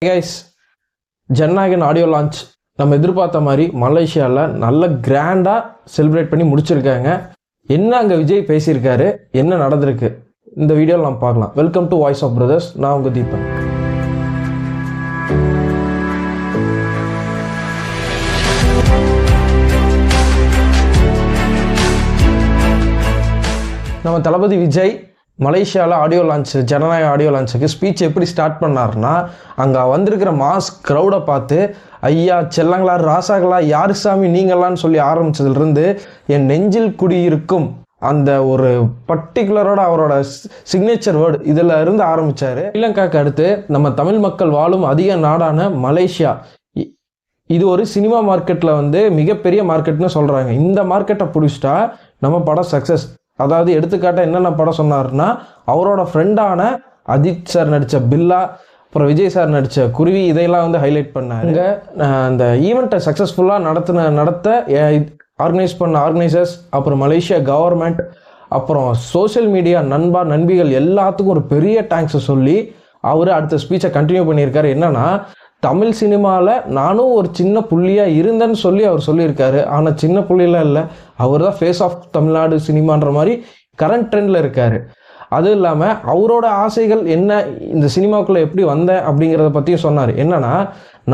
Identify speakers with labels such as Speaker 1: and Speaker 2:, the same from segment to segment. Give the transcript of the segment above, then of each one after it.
Speaker 1: Guys, Jananayagan audio launch நம்ம எதிர்பார்த்த மாதிரி மலேசியாவில் நல்ல கிராண்டாக செலிப்ரேட் பண்ணி முடிச்சிருக்காங்க. என்ன அங்கே விஜய் பேசியிருக்காரு, என்ன நடந்திருக்கு, இந்த வீடியோவில் நம்ம பார்க்கலாம். Welcome to voice of brothers. நான் உங்கள் தீபன். நம்ம தளபதி விஜய் மலேசியாவில் ஆடியோ லான்ச், ஜனநாயக ஆடியோ லான்ச்சுக்கு ஸ்பீச் எப்படி ஸ்டார்ட் பண்ணார்னா, அங்கே வந்திருக்கிற மாஸ் க்ரௌடை பார்த்து ஐயா செல்லங்களா ராசாங்களா யாரு சாமி நீங்களான்னு சொல்லி ஆரம்பித்ததுலேருந்து என் நெஞ்சில் குடியிருக்கும் அந்த ஒரு பர்டிகுலரோட அவரோட சிக்னேச்சர் வேர்டு இதில் இருந்து ஆரம்பித்தார். ஸ்ரீலங்காவுக்கு அடுத்து நம்ம தமிழ் மக்கள் வாழும் அதிக நாடான மலேசியா, இது ஒரு சினிமா மார்க்கெட்டில் மிகப்பெரிய மார்க்கெட்னு சொல்கிறாங்க. இந்த மார்க்கெட்டை பிடிச்சிட்டா நம்ம படம் சக்ஸஸ். அதாவது எடுத்துக்காட்ட என்னென்ன படம் சொன்னார்னா, அவரோட ஃப்ரெண்டான அஜித் சார் நடித்த பில்லா, அப்புறம் விஜய் சார் நடித்த குருவி, இதையெல்லாம் ஹைலைட் பண்ணாங்க. அந்த ஈவெண்ட்டை சக்ஸஸ்ஃபுல்லாக நடத்த ஆர்கனைஸ் பண்ண ஆர்கனைசர்ஸ், அப்புறம் மலேசியா கவர்மெண்ட், அப்புறம் சோஷியல் மீடியா நண்பிகள் எல்லாத்துக்கும் ஒரு பெரிய தேங்க்ஸை சொல்லி அவர் அடுத்த ஸ்பீச்சை கண்டினியூ பண்ணியிருக்காரு. என்னன்னா, தமிழ் சினிமாவில் நானும் ஒரு சின்ன புள்ளியாக இருந்தேன்னு சொல்லி அவர் சொல்லியிருக்காரு. ஆனால் சின்ன புள்ளியெலாம் இல்லை, அவர் தான் ஃபேஸ் ஆஃப் தமிழ்நாடு சினிமான்ற மாதிரி கரண்ட் ட்ரெண்டில் இருக்கார். அதுவும் இல்லாமல் அவரோட ஆசைகள் என்ன, இந்த சினிமாவுக்குள்ளே எப்படி வந்தேன் அப்படிங்கிறத பற்றியும் சொன்னார். என்னன்னா,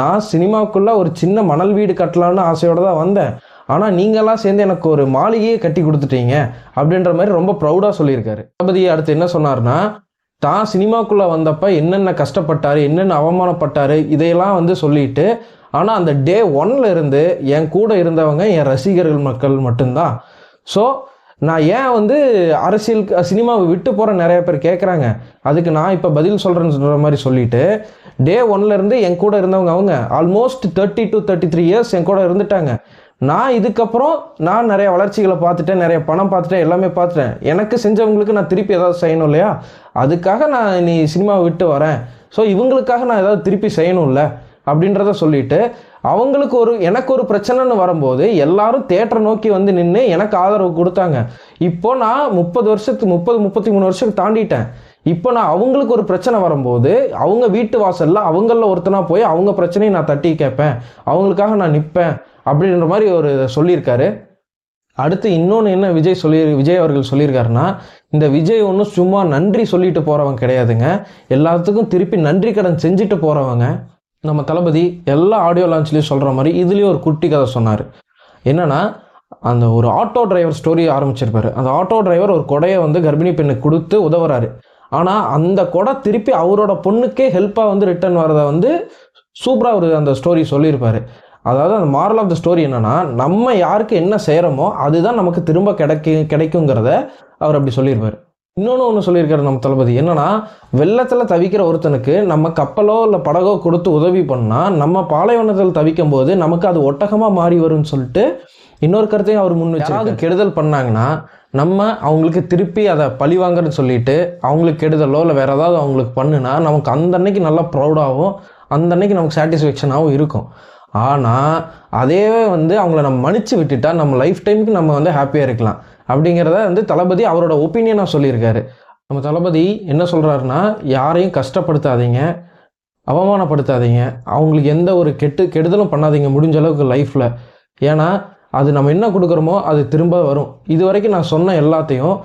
Speaker 1: நான் சினிமாவுக்குள்ளே ஒரு சின்ன மணல் வீடு கட்டலான்னு ஆசையோடு தான் வந்தேன், ஆனால் நீங்களாம் சேர்ந்து எனக்கு ஒரு மாளிகையை கட்டி கொடுத்துட்டீங்க அப்படின்ற மாதிரி ரொம்ப ப்ரௌடாக சொல்லியிருக்காரு. தளபதி அடுத்து என்ன சொன்னார்னா, தான் சினிமாக்குள்ளே வந்தப்போ என்னென்ன கஷ்டப்பட்டார், என்னென்ன அவமானப்பட்டார், இதையெல்லாம் சொல்லிட்டு, ஆனால் அந்த டே 1ல் இருந்து என் கூட இருந்தவங்க என் ரசிகர்கள் மக்கள் மட்டும்தான். ஸோ நான் ஏன் அரசியல் சினிமாவை விட்டு போகிற நிறைய பேர் கேட்குறாங்க, அதுக்கு நான் இப்போ பதில் சொல்கிறேன்னு சொல்கிற மாதிரி சொல்லிட்டு, டே 1ல் இருந்து என் கூட இருந்தவங்க அவங்க ஆல்மோஸ்ட் 30 to 33 இயர்ஸ் என் கூட இருந்துட்டாங்க. நான் இதுக்கப்புறம் நான் நிறைய வளர்ச்சிகளை பார்த்துட்டேன், நிறைய பணம் பார்த்துட்டேன், எல்லாமே பார்த்துட்டேன். எனக்கு செஞ்சவங்களுக்கு நான் திருப்பி ஏதாவது செய்யணும் இல்லையா, அதுக்காக நான் நீ சினிமாவை விட்டு வரேன். ஸோ இவங்களுக்காக நான் ஏதாவது திருப்பி செய்யணும்ல அப்படின்றத சொல்லிட்டு, அவங்களுக்கு எனக்கு ஒரு பிரச்சனைன்னு வரும்போது எல்லாரும் தேட்டரை நோக்கி நின்று எனக்கு ஆதரவு கொடுத்தாங்க. இப்போ நான் 33 வருஷத்துக்கு தாண்டிட்டேன். இப்போ நான் அவங்களுக்கு ஒரு பிரச்சனை வரும்போது அவங்க வீட்டு வாசலில் அவங்களில் ஒருத்தனா போய் அவங்க பிரச்சனையை நான் தட்டி கேட்பேன், அவங்களுக்காக நான் நிற்பேன் அப்படின்ற மாதிரி ஒரு சொல்லியிருக்காரு. அடுத்து இன்னொன்று என்ன விஜய் அவர்கள் சொல்லியிருக்காருன்னா, இந்த விஜய் ஒன்றும் சும்மா நன்றி சொல்லிட்டு போகிறவங்க கிடையாதுங்க, எல்லாத்துக்கும் திருப்பி நன்றி கடன் செஞ்சுட்டு போகிறவங்க. நம்ம தளபதி எல்லா ஆடியோ லான்ச்லேயும் சொல்கிற மாதிரி இதுலேயும் ஒரு குட்டி கதை சொன்னார். என்னென்னா, அந்த ஒரு ஆட்டோ டிரைவர் ஸ்டோரி ஆரம்பிச்சிருப்பார். அந்த ஆட்டோ டிரைவர் ஒரு கொடையை கர்ப்பிணி பெண்ணுக்கு கொடுத்து உதவுறாரு. ஆனால் அந்த கொடை திருப்பி அவரோட பொண்ணுக்கே ஹெல்ப்பாக ரிட்டர்ன் வரதை சூப்பராக அந்த ஸ்டோரி சொல்லியிருப்பார். அதாவது அந்த மாரல் ஆஃப் த ஸ்டோரி என்னென்னா, நம்ம யாருக்கு என்ன செய்கிறோமோ அதுதான் நமக்கு திரும்ப கிடைக்குங்கிறத அவர் அப்படி சொல்லியிருப்பார். இன்னொன்று சொல்லியிருக்காரு நம்ம தளபதி. என்னென்னா, வெள்ளத்தில் தவிக்கிற ஒருத்தனுக்கு நம்ம கப்பலோ இல்லை படகோ கொடுத்து உதவி பண்ணால், நம்ம பாலைவனத்தில் தவிக்கும் போது நமக்கு அது ஒட்டகமாக மாறி வரும்னு சொல்லிட்டு இன்னொரு கருத்தையும் அவர் முன் வச்சு, யாராவது கெடுதல் பண்ணாங்கன்னா நம்ம அவங்களுக்கு திருப்பி அதை பழிவாங்கன்னு சொல்லிட்டு அவங்களுக்கு கெடுதலோ இல்லை வேறு ஏதாவது அவங்களுக்கு பண்ணுனா நமக்கு அந்த அன்னைக்கு நல்லா ப்ரௌடாகவும் அந்த அன்னைக்கு நமக்கு சாட்டிஸ்ஃபேக்ஷனாகவும் இருக்கும். ஆனால் அதே அவங்கள நம்ம மன்னிச்சு விட்டுட்டா நம்ம லைஃப் டைமுக்கு நம்ம ஹாப்பியாக இருக்கலாம் அப்படிங்கிறத தளபதி அவரோட ஒப்பீனியனாக சொல்லியிருக்காரு. நம்ம தளபதி என்ன சொல்கிறாருன்னா, யாரையும் கஷ்டப்படுத்தாதீங்க, அவமானப்படுத்தாதீங்க, அவங்களுக்கு எந்த ஒரு கெடுதலும் பண்ணாதீங்க முடிஞ்ச அளவுக்கு லைஃப்பில். ஏன்னா அது நம்ம என்ன கொடுக்குறோமோ அது திரும்ப வரும். இது வரைக்கும் நான் சொன்ன எல்லாத்தையும்,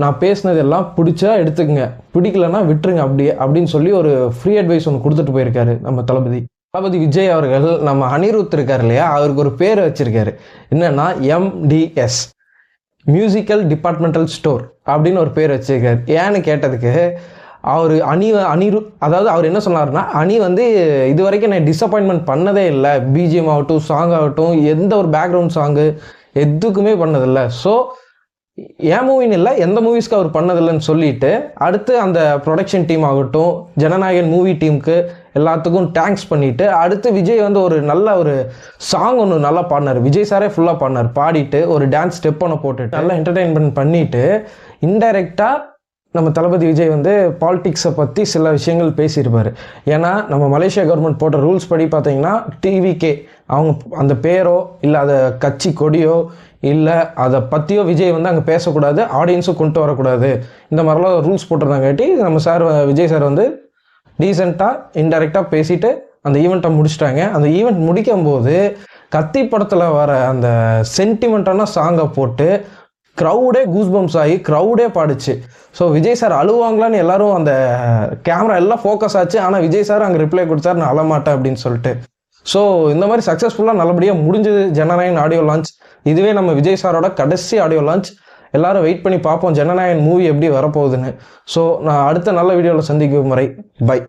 Speaker 1: நான் பேசினது எல்லாம் பிடிச்சா எடுத்துக்கங்க, பிடிக்கலன்னா விட்டுருங்க அப்படின்னு சொல்லி ஒரு ஃப்ரீ அட்வைஸ் ஒன்று கொடுத்துட்டு போயிருக்காரு நம்ம தளபதி விஜய் அவர்கள். நம்ம அனிருத் இருக்கார் இல்லையா, அவருக்கு ஒரு பேர் வச்சிருக்காரு. என்னன்னா, MDS, மியூசிக்கல் டிபார்ட்மெண்டல் ஸ்டோர் அப்படின்னு ஒரு பேர் வச்சிருக்காரு. ஏன்னு கேட்டதுக்கு, அவர் அனிருத், அதாவது அவர் என்ன சொன்னார்னா, இது வரைக்கும் நான் டிசப்பாயின்மெண்ட் பண்ணதே இல்லை, பிஜிஎம் ஆகட்டும் சாங் ஆகட்டும் எந்த ஒரு பேக்ரவுண்ட் சாங்கு எதுக்குமே பண்ணதில்லை. ஸோ ஏன் மூவின்னு இல்லை, எந்த மூவிஸ்க்கு அவர் பண்ணதில்லைன்னு சொல்லிட்டு, அடுத்து அந்த ப்ரொடக்ஷன் டீம் ஆகட்டும் ஜனநாயகன் மூவி டீமுக்கு எல்லாத்துக்கும் தேங்க்ஸ் பண்ணிவிட்டு, அடுத்து விஜய் ஒரு நல்ல ஒரு சாங் ஒன்று நல்லா பாடினார். விஜய் சாரே ஃபுல்லாக பாடினார். பாடிட்டு ஒரு டான்ஸ் ஸ்டெப் ஒன்று போட்டுட்டு நல்லா என்டர்டெயின்மெண்ட் பண்ணிவிட்டு, இன்டைரக்டாக நம்ம தளபதி விஜய் பாலிடிக்ஸை பற்றி சில விஷயங்கள் பேசியிருப்பார். ஏன்னா நம்ம மலேசியா கவர்மெண்ட் போட்ட ரூல்ஸ் படி பார்த்தீங்கன்னா, டிவிகே அவங்க அந்த பேரோ இல்லை அதை கட்சி கொடியோ இல்லை அதை பற்றியோ விஜய் அங்கே பேசக்கூடாது, ஆடியன்ஸும் கொண்டு வரக்கூடாது, இந்த மாதிரிலாம் ரூல்ஸ் போட்டிருந்தாங்காட்டி நம்ம சார் விஜய் சார் டீசெண்டாக இன்டெரக்டாக பேசிட்டு அந்த ஈவெண்ட்டை முடிச்சிட்டாங்க. அந்த ஈவெண்ட் முடிக்கும்போது கத்தி படத்தில் வர அந்த சென்டிமெண்ட்டான சாங்கை போட்டு க்ரௌடே கூஸ்பம்ஸ் ஆகி க்ரௌடே பாடுச்சு. ஸோ விஜய் சார் அழுவாங்களான்னு எல்லாரும் அந்த கேமரா எல்லாம் ஃபோக்கஸ் ஆச்சு. ஆனால் விஜய் சார் அங்கே ரிப்ளை கொடுத்தாரு, நான் அழமாட்டேன் அப்படின்னு சொல்லிட்டு. ஸோ இந்த மாதிரி சக்ஸஸ்ஃபுல்லாக நல்லபடியாக முடிஞ்சது ஜனநாயகன் ஆடியோ லான்ச். இதுவே நம்ம விஜய் சாரோட கடைசி ஆடியோ லான்ச். எல்லாரும் வெயிட் பண்ணி பார்ப்போம் ஜனநாயகன் மூவி எப்படி வரப்போகுதுன்னு. ஸோ நான் அடுத்த நல்ல வீடியோவில் சந்திக்கும் வரை பை.